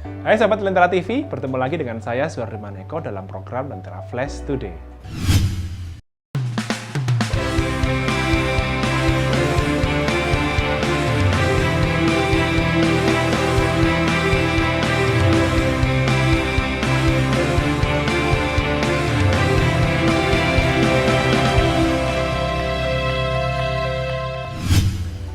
Hai sahabat Lentera TV, bertemu lagi dengan saya Suhardi Maneko dalam program Lentera Flash Today.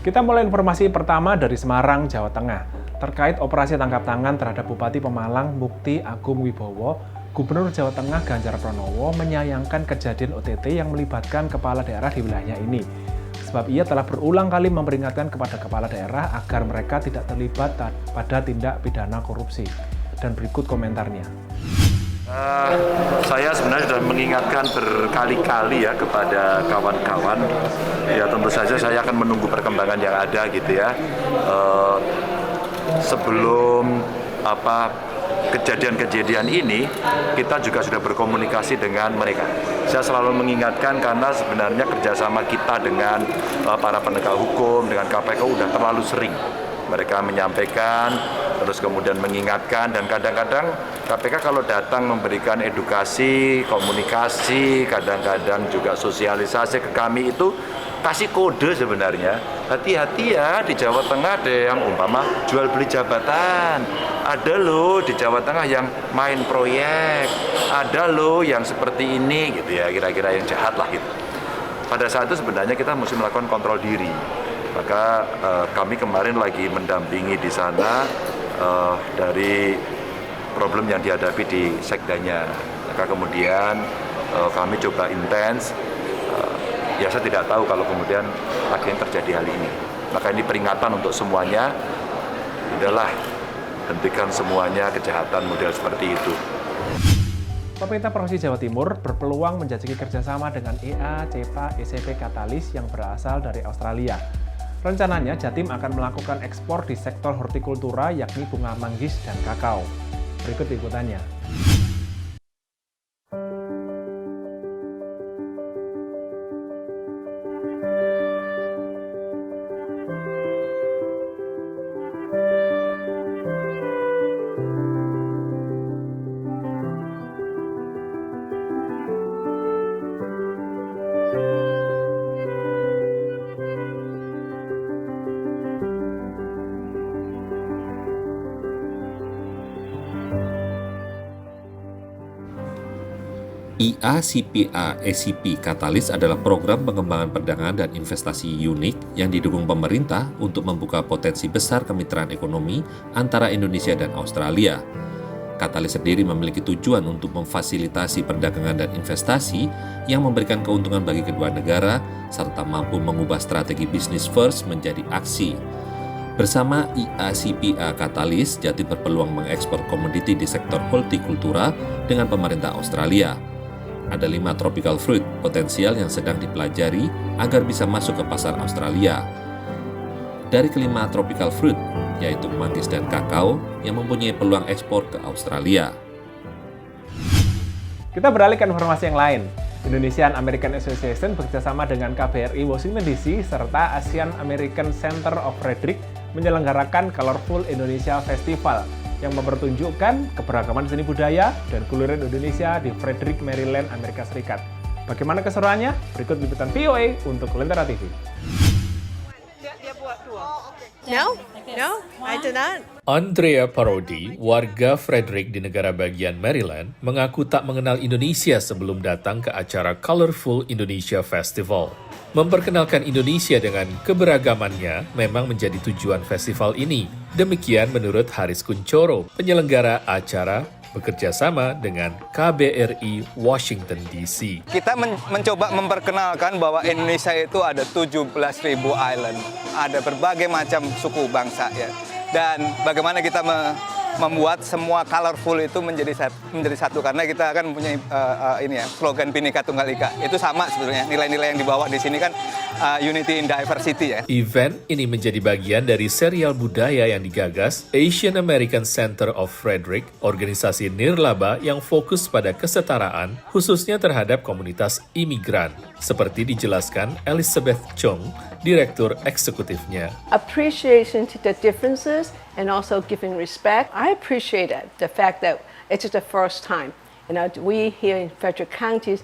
Kita mulai informasi pertama dari Semarang, Jawa Tengah. Terkait operasi tangkap tangan terhadap Bupati Pemalang Mukti Agung Wibowo, Gubernur Jawa Tengah Ganjar Pranowo menyayangkan kejadian OTT yang melibatkan kepala daerah di wilayahnya ini. Sebab ia telah berulang kali memperingatkan kepada kepala daerah agar mereka tidak terlibat pada tindak pidana korupsi. Dan berikut komentarnya. Saya sebenarnya sudah mengingatkan berkali-kali ya kepada kawan-kawan. Ya tentu saja saya akan menunggu perkembangan yang ada gitu ya. Sebelum kejadian-kejadian ini, kita juga sudah berkomunikasi dengan mereka. Saya selalu mengingatkan karena sebenarnya kerjasama kita dengan para penegak hukum, dengan KPK sudah terlalu sering. Mereka menyampaikan, terus kemudian mengingatkan, dan kadang-kadang KPK kalau datang memberikan edukasi, komunikasi, kadang-kadang juga sosialisasi ke kami itu kasih kode sebenarnya. Hati-hati ya, di Jawa Tengah ada yang umpama jual beli jabatan, ada loh di Jawa Tengah yang main proyek, ada loh yang seperti ini gitu ya, kira-kira yang jahat lah gitu. Pada saat itu sebenarnya kita mesti melakukan kontrol diri. Maka kami kemarin lagi mendampingi di sana dari problem yang dihadapi di sekdanya. Maka kemudian kami coba intens. Ya saya tidak tahu kalau kemudian akhirnya terjadi hal ini. Maka ini peringatan untuk semuanya, udahlah hentikan semuanya kejahatan model seperti itu. Pemerintah Provinsi Jawa Timur berpeluang menjajaki kerjasama dengan EA, CEPA, ECP Katalis yang berasal dari Australia. Rencananya Jatim akan melakukan ekspor di sektor hortikultura yakni bunga manggis dan kakao. Berikut liputannya. IACPA-ECP Katalis adalah program pengembangan perdagangan dan investasi unik yang didukung pemerintah untuk membuka potensi besar kemitraan ekonomi antara Indonesia dan Australia. Katalis sendiri memiliki tujuan untuk memfasilitasi perdagangan dan investasi yang memberikan keuntungan bagi kedua negara serta mampu mengubah strategi bisnis first menjadi aksi. Bersama IACPA Katalis, Jatim berpeluang mengekspor komoditi di sektor hortikultura dengan pemerintah Australia. Ada 5 tropical fruit potensial yang sedang dipelajari agar bisa masuk ke pasar Australia. Dari kelima tropical fruit, yaitu manggis dan kakao, yang mempunyai peluang ekspor ke Australia. Kita beralih ke informasi yang lain. Indonesian American Association bekerjasama dengan KBRI Washington DC serta Asian American Center of Frederick menyelenggarakan Colorful Indonesia Festival yang mempertunjukkan keberagaman seni budaya dan kuliner Indonesia di Frederick, Maryland, Amerika Serikat. Bagaimana keseruannya? Berikut liputan VOA untuk Lentera TV. No, I do not. Andrea Parodi, warga Frederick di negara bagian Maryland, mengaku tak mengenal Indonesia sebelum datang ke acara Colorful Indonesia Festival. Memperkenalkan Indonesia dengan keberagamannya memang menjadi tujuan festival ini. Demikian menurut Haris Kuncoro, penyelenggara acara bekerja sama dengan KBRI Washington DC. Kita mencoba memperkenalkan bahwa Indonesia itu ada 17.000 island, ada berbagai macam suku bangsa ya. Dan bagaimana kita membuat semua colorful itu menjadi satu karena kita kan mempunyai slogan Bhinneka Tunggal Ika. Itu sama sebetulnya, nilai-nilai yang dibawa di sini kan unity in diversity ya. Event ini menjadi bagian dari serial budaya yang digagas Asian American Center of Frederick, organisasi nirlaba yang fokus pada kesetaraan, khususnya terhadap komunitas imigran, seperti dijelaskan Elizabeth Chung, direktur eksekutifnya. Appreciation to the differences and also giving respect. I appreciate it, the fact that it is the first time. We here in Frederick County,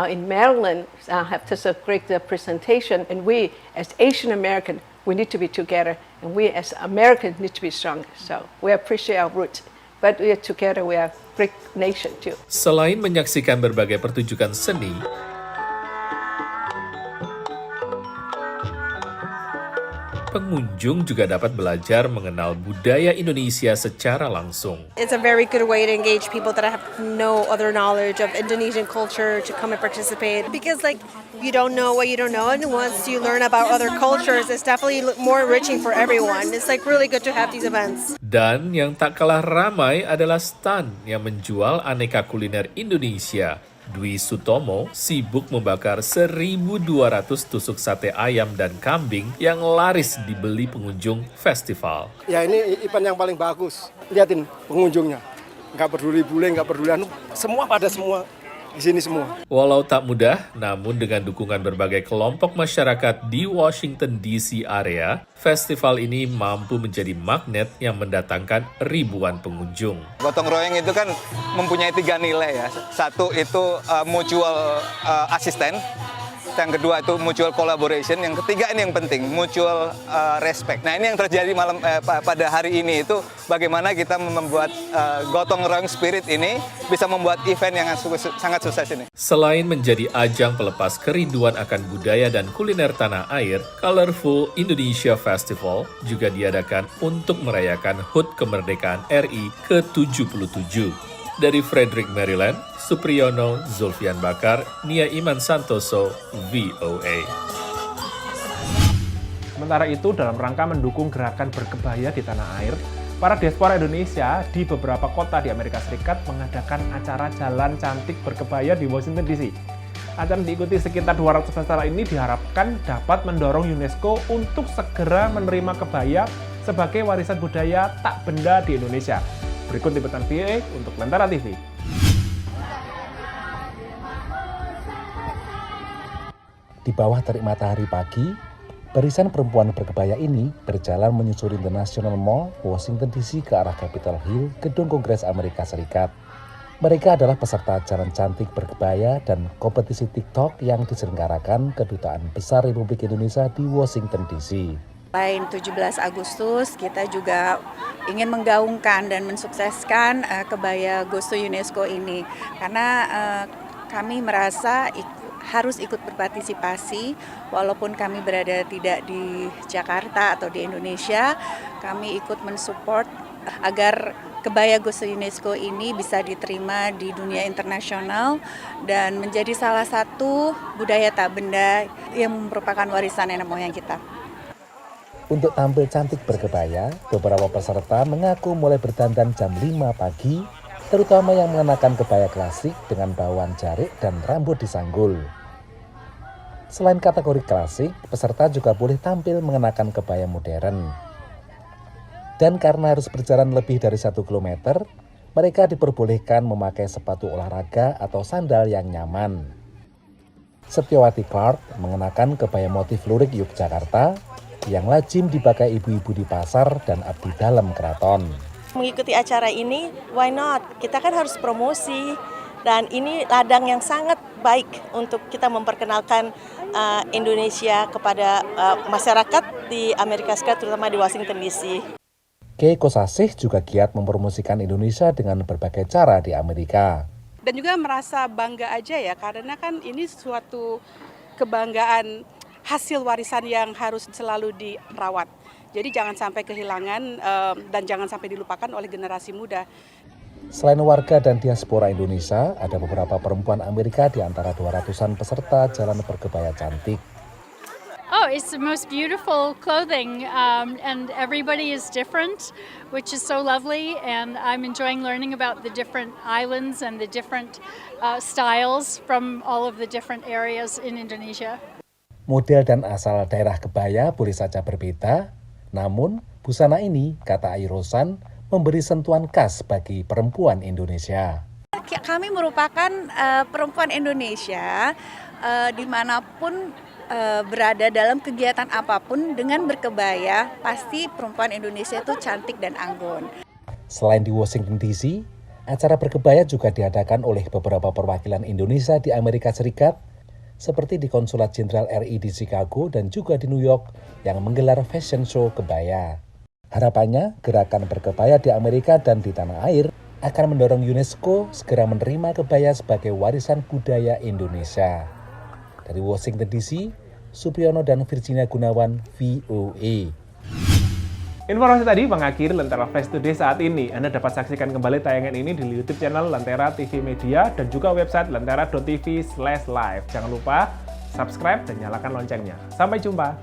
in Maryland, have such a great presentation. And we, as Asian American, we need to be together. And we, as Americans, need to be strong. So we appreciate our roots. But we are together, we are a great nation too. Selain menyaksikan berbagai pertunjukan seni, pengunjung juga dapat belajar mengenal budaya Indonesia secara langsung. It's a very good way to engage people that have no other knowledge of Indonesian culture to come and participate. Because you don't know what you don't know, and once you learn about other cultures, it's definitely more enriching for everyone. It's really good to have these events. Dan yang tak kalah ramai adalah stand yang menjual aneka kuliner Indonesia. Dwi Sutomo sibuk membakar 1.200 tusuk sate ayam dan kambing yang laris dibeli pengunjung festival. Ya ini event yang paling bagus. Lihatin pengunjungnya. Nggak peduli bule, nggak peduli semua pada semua di sini semua. Walau tak mudah, namun dengan dukungan berbagai kelompok masyarakat di Washington DC area, festival ini mampu menjadi magnet yang mendatangkan ribuan pengunjung. Gotong royong itu kan mempunyai 3 nilai ya. Satu itu mutual assistance. Yang kedua itu mutual collaboration, yang ketiga ini yang penting, mutual respect. Nah ini yang terjadi pada hari ini itu bagaimana kita membuat gotong royong spirit ini bisa membuat event yang sangat sukses ini. Selain menjadi ajang pelepas kerinduan akan budaya dan kuliner tanah air, Colorful Indonesia Festival juga diadakan untuk merayakan HUT kemerdekaan RI ke-77. Dari Frederick, Maryland, Supriyono Zulfian Bakar, Nia Iman Santoso, VOA. Sementara itu, dalam rangka mendukung gerakan berkebaya di tanah air, para diaspora Indonesia di beberapa kota di Amerika Serikat mengadakan acara Jalan Cantik Berkebaya di Washington DC. Acara diikuti sekitar 200 peserta ini diharapkan dapat mendorong UNESCO untuk segera menerima kebaya sebagai warisan budaya tak benda di Indonesia. Berikut liputan VOA untuk Lentera TV. Di bawah terik matahari pagi, barisan perempuan berkebaya ini berjalan menyusuri International Mall, Washington DC ke arah Capitol Hill, gedung Kongres Amerika Serikat. Mereka adalah peserta Jalan Cantik Berkebaya dan kompetisi TikTok yang diselenggarakan Kedutaan Besar Republik Indonesia di Washington DC. Selain 17 Agustus, kita juga ingin menggaungkan dan mensukseskan kebaya Goes to UNESCO ini. Karena kami merasa harus ikut berpartisipasi, walaupun kami berada tidak di Jakarta atau di Indonesia, kami ikut mensupport agar kebaya Goes to UNESCO ini bisa diterima di dunia internasional dan menjadi salah satu budaya tak benda yang merupakan warisan nenek moyang kita. Untuk tampil cantik berkebaya, beberapa peserta mengaku mulai berdandan jam 5 pagi, terutama yang mengenakan kebaya klasik dengan bauan jarik dan rambut disanggul. Selain kategori klasik, peserta juga boleh tampil mengenakan kebaya modern. Dan karena harus berjalan lebih dari 1 kilometer, mereka diperbolehkan memakai sepatu olahraga atau sandal yang nyaman. Setiawati Clark mengenakan kebaya motif lurik Yogyakarta, yang lazim dipakai ibu-ibu di pasar dan abdi dalam keraton. Mengikuti acara ini, why not? Kita kan harus promosi, dan ini ladang yang sangat baik untuk kita memperkenalkan Indonesia kepada masyarakat di Amerika Serikat, terutama di Washington DC. Keiko Sasih juga giat mempromosikan Indonesia dengan berbagai cara di Amerika. Dan juga merasa bangga aja ya, karena kan ini suatu kebanggaan hasil warisan yang harus selalu dirawat. Jadi jangan sampai kehilangan dan jangan sampai dilupakan oleh generasi muda. Selain warga dan diaspora Indonesia, ada beberapa perempuan Amerika di antara 200-an peserta Jalan Berkebaya Cantik. Oh, it's the most beautiful clothing and everybody is different, which is so lovely, and I'm enjoying learning about the different islands and the different styles from all of the different areas in Indonesia. Model dan asal daerah kebaya boleh saja berbeda, namun busana ini, kata Airosan, memberi sentuhan khas bagi perempuan Indonesia. Kami merupakan perempuan Indonesia dimanapun berada dalam kegiatan apapun dengan berkebaya, pasti perempuan Indonesia itu cantik dan anggun. Selain di Washington DC, acara berkebaya juga diadakan oleh beberapa perwakilan Indonesia di Amerika Serikat, seperti di Konsulat Jenderal RI di Chicago dan juga di New York yang menggelar fashion show kebaya. Harapannya, gerakan berkebaya di Amerika dan di tanah air akan mendorong UNESCO segera menerima kebaya sebagai warisan budaya Indonesia. Dari Washington DC, Supriyono dan Virginia Gunawan, VOA. Informasi tadi mengakhiri Lentera Flash Today saat ini. Anda dapat saksikan kembali tayangan ini di YouTube channel Lentera TV Media dan juga website lentera.tv/live. Jangan lupa subscribe dan nyalakan loncengnya. Sampai jumpa.